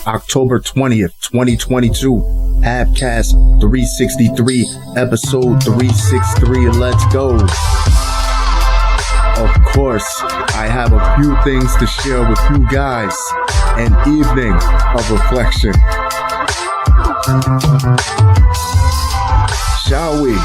October 20th, 2022, Habcast 363, episode 363. Let's go. Of course, I have a few things to share with you guys. An evening of reflection. Shall we?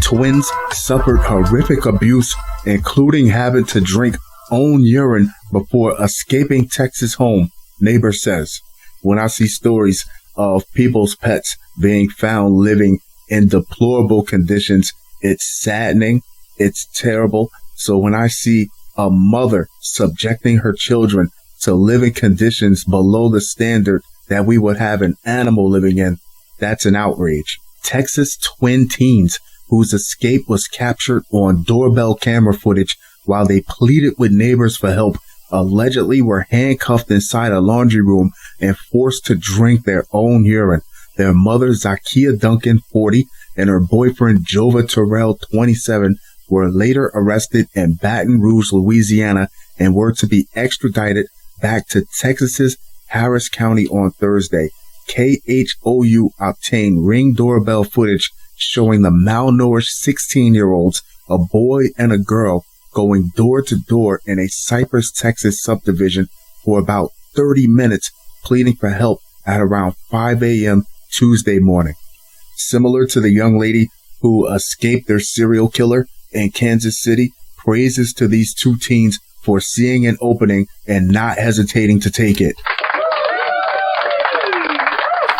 Twins suffered horrific abuse, including having to drink own urine before escaping Texas home, neighbor says. When I see stories of people's pets being found living in deplorable conditions, it's saddening, it's terrible. So when I see a mother subjecting her children to living conditions below the standard that we would have an animal living in, that's an outrage. Texas twin teens whose escape was captured on doorbell camera footage while they pleaded with neighbors for help, allegedly were handcuffed inside a laundry room and forced to drink their own urine. Their mother, Zakia Duncan, 40, and her boyfriend, Jova Terrell, 27, were later arrested in Baton Rouge, Louisiana, and were to be extradited back to Texas's Harris County on Thursday. KHOU obtained Ring doorbell footage showing the malnourished 16-year-olds, a boy and a girl, going door to door in a Cypress, Texas subdivision for about 30 minutes, pleading for help at around 5 a.m. Tuesday morning. Similar to the young lady who escaped their serial killer in Kansas City, praises to these two teens for seeing an opening and not hesitating to take it.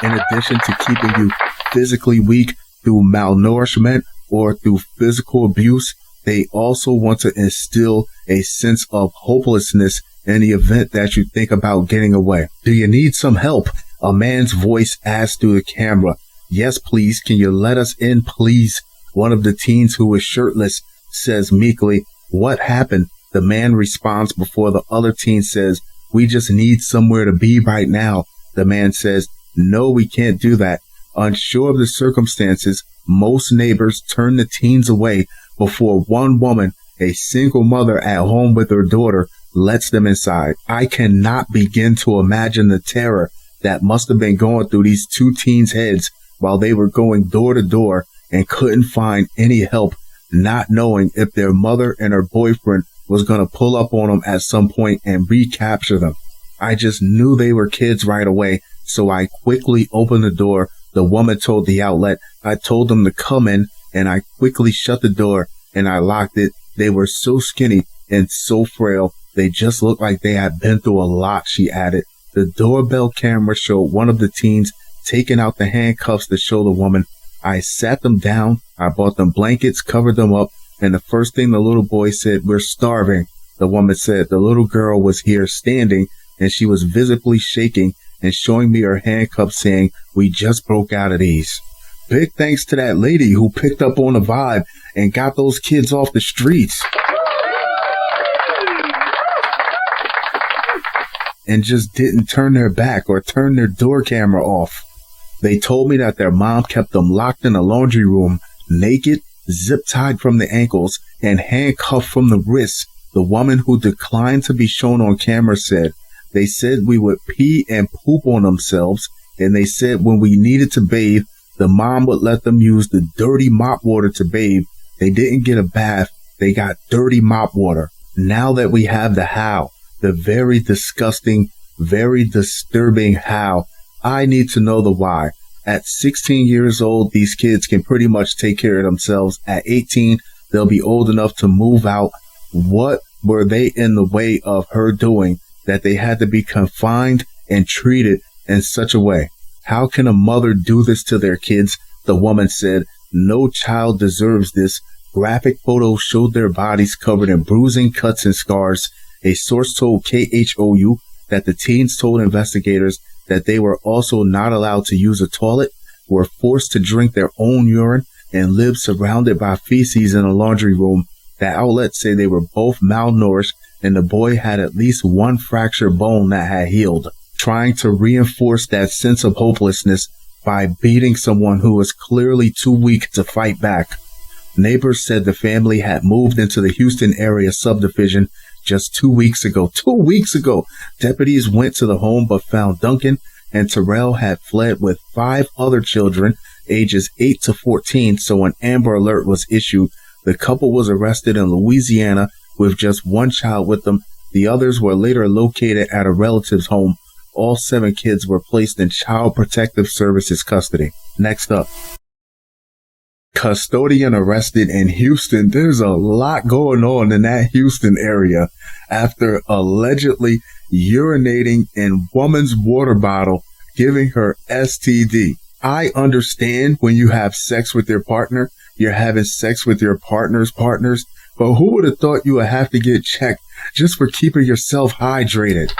In addition to keeping you physically weak through malnourishment or through physical abuse, they also want to instill a sense of hopelessness in the event that you think about getting away. Do you need some help? A man's voice asked through the camera. Yes, please. Can you let us in, please? One of the teens, who is shirtless, says meekly, what happened? The man responds before the other teen says, we just need somewhere to be right now. The man says, no, we can't do that. Unsure of the circumstances, most neighbors turn the teens away before one woman, a single mother at home with her daughter, lets them inside. I cannot begin to imagine the terror that must have been going through these two teens' heads while they were going door to door and couldn't find any help, not knowing if their mother and her boyfriend was going to pull up on them at some point and recapture them. I just knew they were kids right away, so I quickly opened the door. The woman told the outlet. I told them to come in, and I quickly shut the door and I locked it. They were so skinny and so frail. They just looked like they had been through a lot, she added. The doorbell camera showed one of the teens taking out the handcuffs to show the woman. I sat them down. I bought them blankets, covered them up, and the first thing the little boy said, we're starving. The woman said the little girl was here standing, and she was visibly shaking and showing me her handcuffs, saying, we just broke out of these. Big thanks to that lady who picked up on the vibe and got those kids off the streets. And just didn't turn their back or turn their door camera off. They told me that their mom kept them locked in a laundry room, naked, zip-tied from the ankles, and handcuffed from the wrists. The woman who declined to be shown on camera said, they said we would pee and poop on themselves, and they said when we needed to bathe, the mom would let them use the dirty mop water to bathe. They didn't get a bath, they got dirty mop water. Now that we have the how, the very disgusting, very disturbing how, I need to know the why. At 16 years old, these kids can pretty much take care of themselves. At 18, they'll be old enough to move out. What were they in the way of her doing that they had to be confined and treated in such a way? How can a mother do this to their kids? The woman said, no child deserves this. Graphic photos showed their bodies covered in bruising, cuts, and scars. A source told KHOU that the teens told investigators that they were also not allowed to use a toilet, were forced to drink their own urine, and lived surrounded by feces in a laundry room. The outlet said they were both malnourished, and the boy had at least one fractured bone that had healed. Trying to reinforce that sense of hopelessness by beating someone who was clearly too weak to fight back. Neighbors said the family had moved into the Houston area subdivision just 2 weeks ago. 2 weeks ago, deputies went to the home but found Duncan and Terrell had fled with 5 other children, ages 8 to 14, so an Amber Alert was issued. The couple was arrested in Louisiana with just 1 child with them. The others were later located at a relative's home. All 7 kids were placed in Child Protective Services custody. Next up. Custodian arrested in Houston. There's a lot going on in that Houston area after allegedly urinating in woman's water bottle, giving her STD. I understand when you have sex with your partner, you're having sex with your partner's partners, but who would have thought you would have to get checked just for keeping yourself hydrated?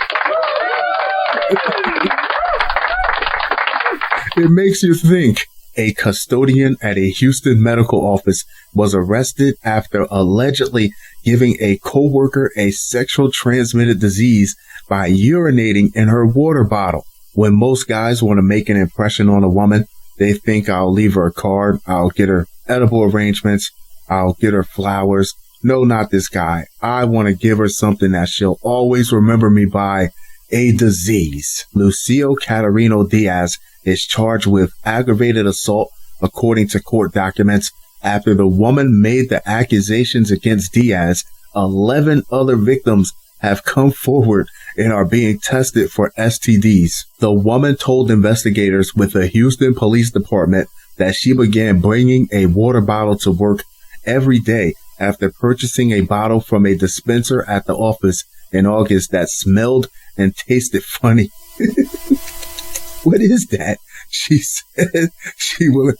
It makes you think. A custodian at a Houston medical office was arrested after allegedly giving a coworker a sexual transmitted disease by urinating in her water bottle. When most guys want to make an impression on a woman, they think I'll leave her a card, I'll get her edible arrangements, I'll get her flowers. No, not this guy. I want to give her something that she'll always remember me by, a disease. Lucio Catarino Diaz is charged with aggravated assault, according to court documents. After the woman made the accusations against Diaz, 11 other victims have come forward and are being tested for STDs. The woman told investigators with the Houston Police Department that she began bringing a water bottle to work every day after purchasing a bottle from a dispenser at the office in August that smelled and tasted funny. What is that? She said she will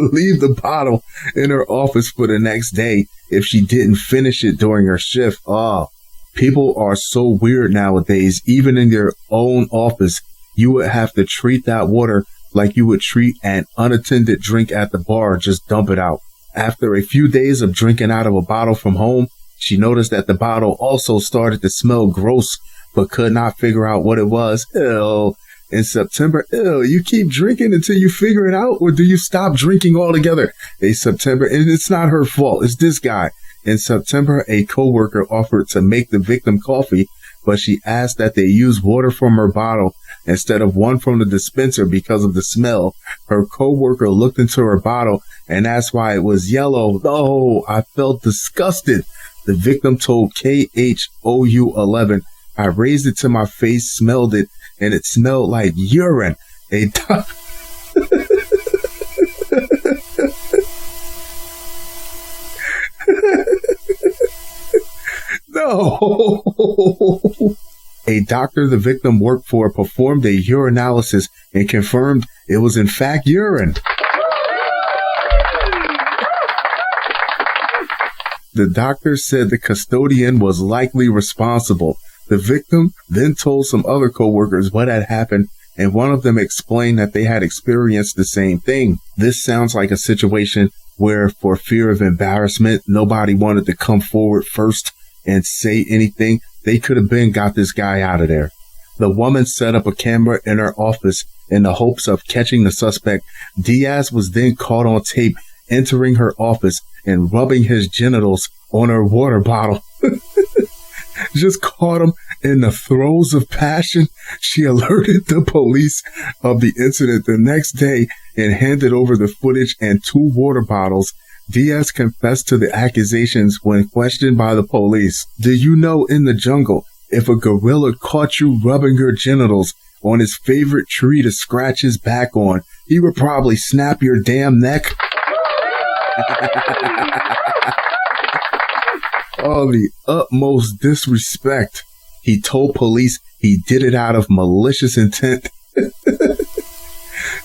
leave the bottle in her office for the next day if she didn't finish it during her shift. Oh, people are so weird nowadays. Even in your own office, you would have to treat that water like you would treat an unattended drink at the bar. Just dump it out. After a few days of drinking out of a bottle from home, she noticed that the bottle also started to smell gross, but could not figure out what it was. Ew. In September, you keep drinking until you figure it out, or do you stop drinking altogether? And it's not her fault. It's this guy. In September, a coworker offered to make the victim coffee, but she asked that they use water from her bottle instead of one from the dispenser because of the smell. Her coworker looked into her bottle and asked why it was yellow. Oh, I felt disgusted. The victim told KHOU 11, I raised it to my face, smelled it, and it smelled like urine. No. A doctor the victim worked for performed a urinalysis and confirmed it was in fact urine. The doctor said the custodian was likely responsible. The victim then told some other coworkers what had happened, and one of them explained that they had experienced the same thing. This sounds like a situation where, for fear of embarrassment, nobody wanted to come forward first and say anything. They could have got this guy out of there. The woman set up a camera in her office in the hopes of catching the suspect. Diaz was then caught on tape entering her office and rubbing his genitals on her water bottle. Just caught him in the throes of passion. She alerted the police of the incident the next day and handed over the footage and 2 water bottles. Diaz confessed to the accusations when questioned by the police. Do you know, in the jungle, if a gorilla caught you rubbing your genitals on his favorite tree to scratch his back on, he would probably snap your damn neck? Oh, the utmost disrespect. He told police he did it out of malicious intent.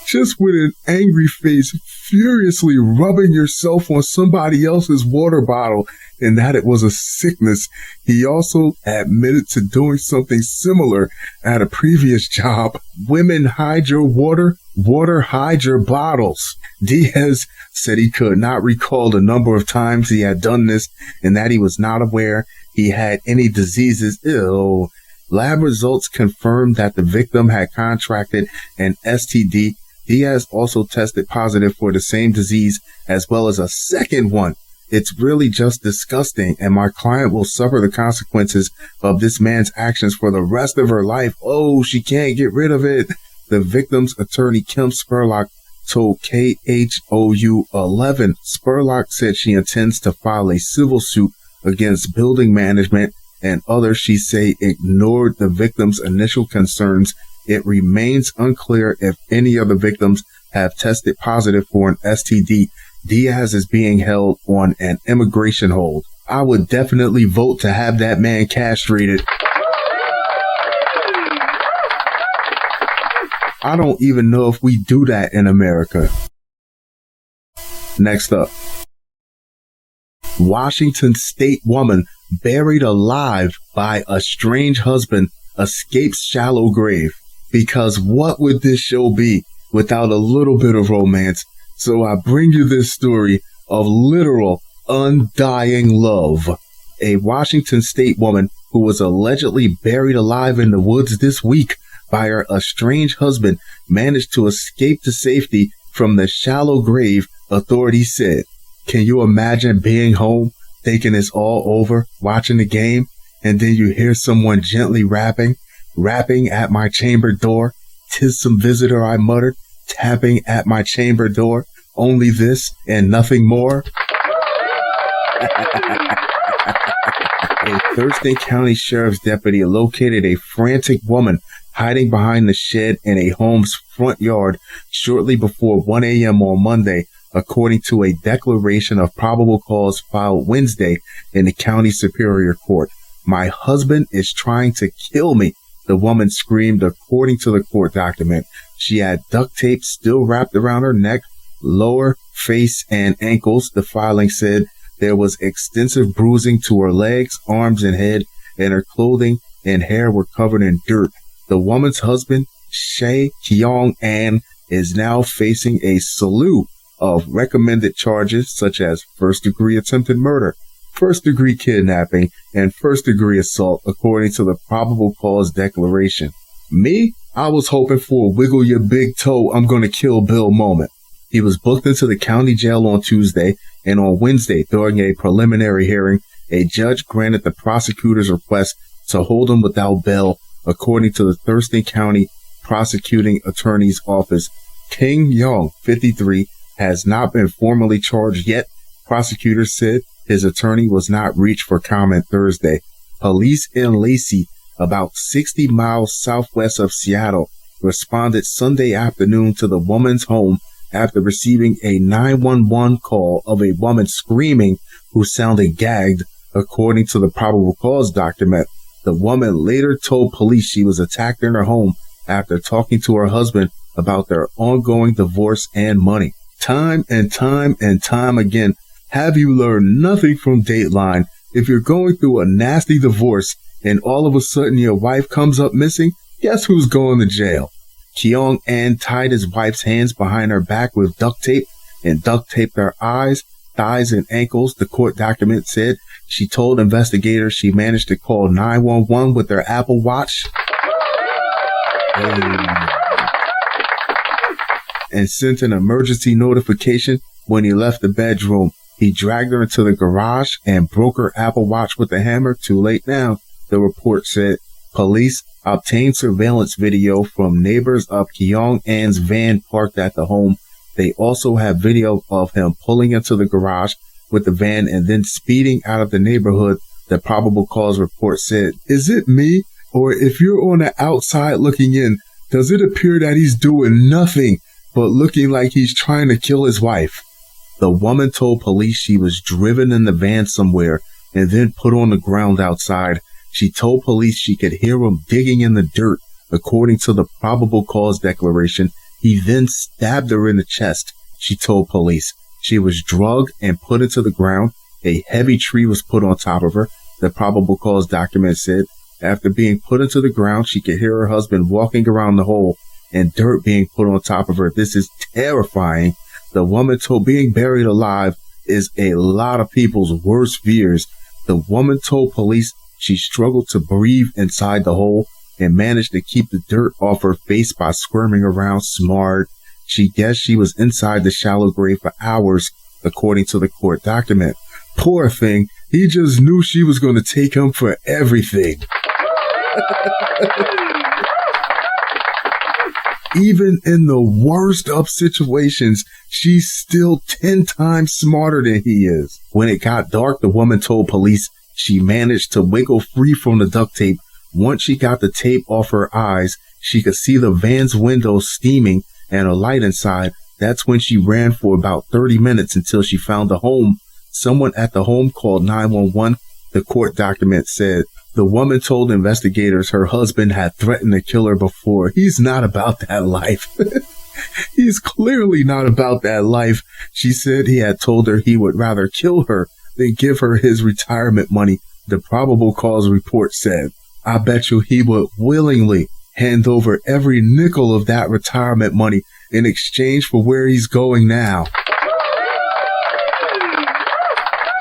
Just with an angry face, furiously rubbing yourself on somebody else's water bottle, and that it was a sickness. He also admitted to doing something similar at a previous job. Women hide your water, water hide your bottles. Diaz said he could not recall the number of times he had done this and that he was not aware he had any diseases. Ew. Lab results confirmed that the victim had contracted an STD. Diaz also tested positive for the same disease as well as a second one It's really just disgusting, and my client will suffer the consequences of this man's actions for the rest of her life. Oh, she can't get rid of it. The victim's attorney, Kim Spurlock, told KHOU 11. Spurlock said she intends to file a civil suit against building management and others she say ignored the victim's initial concerns. It remains unclear if any of the victims have tested positive for an STD. Diaz is being held on an immigration hold. I would definitely vote to have that man castrated. I don't even know if we do that in America. Next up. Washington State woman buried alive by a strange husband escapes shallow grave. Because what would this show be without a little bit of romance? So I bring you this story of literal undying love. A Washington State woman who was allegedly buried alive in the woods this week by her estranged husband managed to escape to safety from the shallow grave, authorities said. Can you imagine being home, thinking it's all over, watching the game, and then you hear someone gently rapping at my chamber door? 'Tis some visitor, I muttered, tapping at my chamber door. Only this and nothing more. A Thurston County Sheriff's deputy located a frantic woman hiding behind the shed in a home's front yard shortly before 1 a.m. on Monday, according to a declaration of probable cause filed Wednesday in the county superior court. My husband is trying to kill me, the woman screamed, according to the court document. She had duct tape still wrapped around her neck, lower, face, and ankles. The filing said there was extensive bruising to her legs, arms, and head, and her clothing and hair were covered in dirt. The woman's husband, Shea Kyong-an, is now facing a slew of recommended charges such as first-degree attempted murder, first-degree kidnapping, and first-degree assault, according to the probable cause declaration. Me? I was hoping for a wiggle your big toe, I'm gonna kill Bill moment. He was booked into the county jail on Tuesday, and on Wednesday, during a preliminary hearing, a judge granted the prosecutor's request to hold him without bail, according to the Thurston County Prosecuting Attorney's Office. King Young, 53, has not been formally charged yet. Prosecutors said his attorney was not reached for comment Thursday. Police in Lacey, about 60 miles southwest of Seattle, responded Sunday afternoon to the woman's home after receiving a 911 call of a woman screaming who sounded gagged, according to the probable cause document. The woman later told police she was attacked in her home after talking to her husband about their ongoing divorce and money. Time and time and time again, have you learned nothing from Dateline? If you're going through a nasty divorce and all of a sudden your wife comes up missing, guess who's going to jail? Kyong-an tied his wife's hands behind her back with duct tape and duct taped her eyes, thighs, and ankles, the court document said. She told investigators she managed to call 911 with her Apple Watch and sent an emergency notification when he left the bedroom. He dragged her into the garage and broke her Apple Watch with a hammer. Too late now, the report said. Police obtained surveillance video from neighbors of Kyong-an's van parked at the home. They also have video of him pulling into the garage with the van and then speeding out of the neighborhood, the probable cause report said. Is it me? Or if you're on the outside looking in, does it appear that he's doing nothing but looking like he's trying to kill his wife? The woman told police she was driven in the van somewhere and then put on the ground outside. She told police she could hear him digging in the dirt, according to the probable cause declaration. He then stabbed her in the chest, she told police. She was drugged and put into the ground. A heavy tree was put on top of her, the probable cause document said. After being put into the ground, she could hear her husband walking around the hole and dirt being put on top of her. This is terrifying. The woman told being buried alive is a lot of people's worst fears. The woman told police she struggled to breathe inside the hole and managed to keep the dirt off her face by squirming around smart. She guessed she was inside the shallow grave for hours, according to the court document. Poor thing. He just knew she was going to take him for everything. Even in the worst of situations, she's still 10 times smarter than he is. When it got dark, the woman told police she managed to wiggle free from the duct tape. Once she got the tape off her eyes, she could see the van's windows steaming and a light inside. That's when she ran for about 30 minutes until she found the home. Someone at the home called 911. The court document said the woman told investigators her husband had threatened to kill her before. He's not about that life. He's clearly not about that life. She said he had told her he would rather kill her than give her his retirement money. The probable cause report said, I bet you he would willingly hand over every nickel of that retirement money in exchange for where he's going now.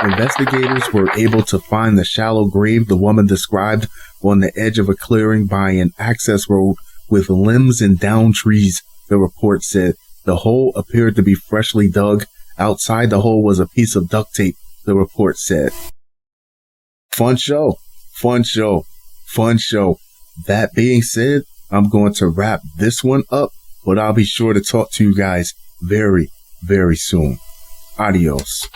Investigators were able to find the shallow grave the woman described on the edge of a clearing by an access road with limbs and down trees, the report said. The hole appeared to be freshly dug. Outside the hole was a piece of duct tape, the report said. Fun show. Fun show. Fun show. That being said, I'm going to wrap this one up, but I'll be sure to talk to you guys very, very soon. Adios.